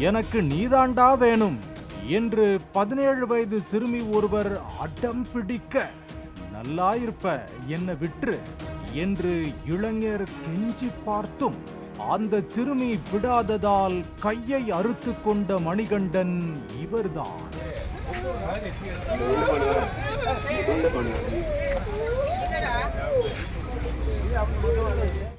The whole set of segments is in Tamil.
எனக்கு நீதாண்டா வேணும் என்று 17 வயது சிறுமி ஒருவர் அடம் பிடிக்க, நல்லாயிருப்ப என்ன விற்று என்று இளைஞர் கெஞ்சி பார்த்தும் அந்த சிறுமி விடாததால் கையை அறுத்து கொண்ட மணிகண்டன் இவர்தான்.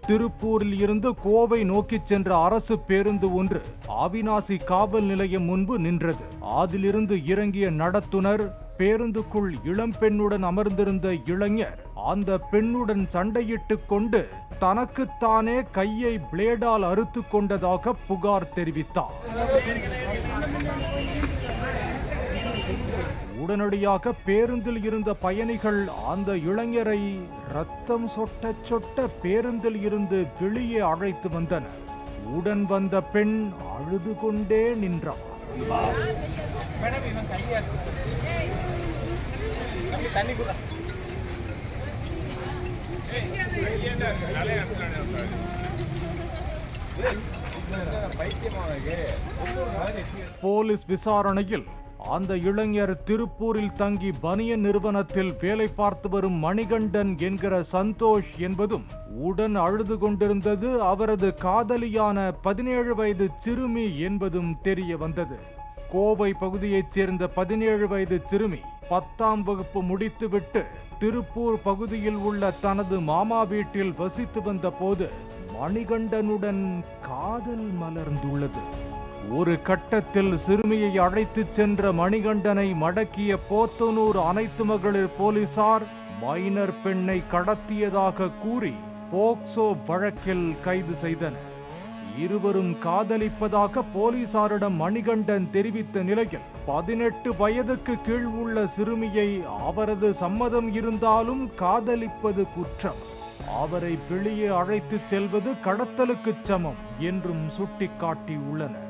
திருப்பூரில் இருந்து கோவை நோக்கி சென்ற அரசு பேருந்து ஒன்று அவிநாசி காவல் நிலையம் முன்பு நின்றது. அதிலிருந்து இறங்கிய நடத்துனர் பேருந்துக்குள் இளம் பெண்ணுடன் அமர்ந்திருந்த இளைஞர் அந்த பெண்ணுடன் சண்டையிட்டுக் கொண்டு தனக்குத்தானே கையை பிளேடால் அறுத்து கொண்டதாக புகார் தெரிவித்தார். உடனடியாக பேருந்தில் இருந்த பயணிகள் அந்த இளைஞரை ரத்தம் சொட்ட சொட்ட பேருந்தில் இருந்து வெளியே அழைத்து வந்தனர். உடன் வந்த பெண் அழுது கொண்டே நின்றார். போலீஸ் விசாரணையில் அந்த இளைஞர் திருப்பூரில் தங்கி பனியன் நிறுவனத்தில் வேலை பார்த்து வரும் மணிகண்டன் என்கிற சந்தோஷ் என்பதும், உடன் அழுது கொண்டிருந்தது அவரது காதலியான 17 வயது சிறுமி என்பதும் தெரிய வந்தது. கோவை பகுதியைச் சேர்ந்த 17 வயது சிறுமி 10ஆம் வகுப்பு முடித்துவிட்டு திருப்பூர் பகுதியில் உள்ள தனது மாமா வீட்டில் வசித்து வந்த போது மணிகண்டனுடன் காதல் மலர்ந்துள்ளது. ஒரு கட்டத்தில் சிறுமியை அழைத்துச் சென்ற மணிகண்டனை மடக்கிய போத்தனூர் அனைத்து மகளிர் போலீசார் மைனர் பெண்ணை கடத்தியதாக கூறி போக்சோ வழக்கில் கைது செய்தனர். இருவரும் காதலிப்பதாக போலீசாரிடம் மணிகண்டன் தெரிவித்த நிலையில் 18 வயதுக்கு கீழ் உள்ள சிறுமியை அவரது சம்மதம் இருந்தாலும் காதலிப்பது குற்றம், அவரை வெளியே அழைத்துச் செல்வது கடத்தலுக்கு சமம் என்றும் சுட்டிக்காட்டியுள்ளனர்.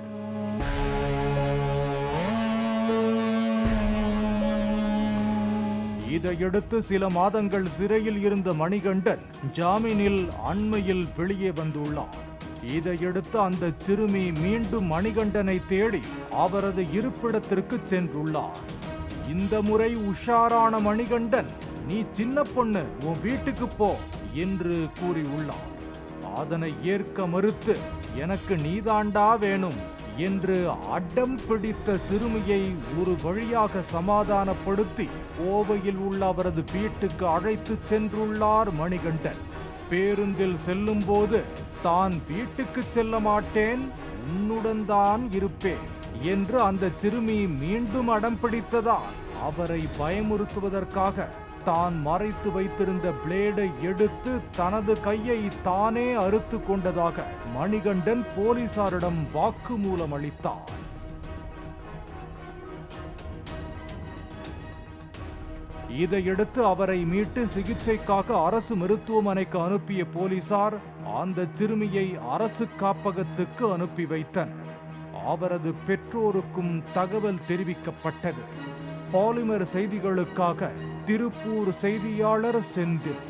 இதையடுத்து சில மாதங்கள் சிறையில் இருந்த மணிகண்டன் ஜாமீனில் அண்மையில் வெளியே வந்துள்ளார். இதையடுத்து அந்த சிறுமி மீண்டும் மணிகண்டனை தேடி அவரது இருப்பிடத்திற்கு சென்றுள்ளார். இந்த முறை உஷாரான மணிகண்டன், நீ சின்ன பொண்ணு, உன் வீட்டுக்கு போ என்று கூறியுள்ளார். அதனை ஏற்க மறுத்து, எனக்கு நீதாண்டா வேணும் என்று அடம் பிடித்த சிறுமியை ஒரு வழியாக சமாதானப்படுத்தி கோவையில் உள்ள அவரது வீட்டுக்கு அழைத்து சென்றுள்ளார் மணிகண்டன். பேருந்தில் செல்லும் போது, தான் வீட்டுக்கு செல்ல மாட்டேன், உன்னுடன் தான் இருப்பேன் என்று அந்த சிறுமி மீண்டும் அடம் பிடித்ததால் அவரை பயமுறுத்துவதற்காக தான் மறைத்து வைத்திருந்த பிளேடை எடுத்து தனது கையை தானே அறுத்து கொண்டதாக மணிகண்டன் போலீசாரிடம் வாக்குமூலம் அளித்தார். இதையடுத்து அவரை மீட்டு சிகிச்சைக்காக அரசு மருத்துவமனைக்கு அனுப்பிய போலீசார் அந்த சிறுமியை அரசு காப்பகத்துக்கு அனுப்பி வைத்தனர். அவரது பெற்றோருக்கும் தகவல் தெரிவிக்கப்பட்டது. பாலிமர் செய்திகளுக்காக திருப்பூர் செய்தியாளர் செந்தில்.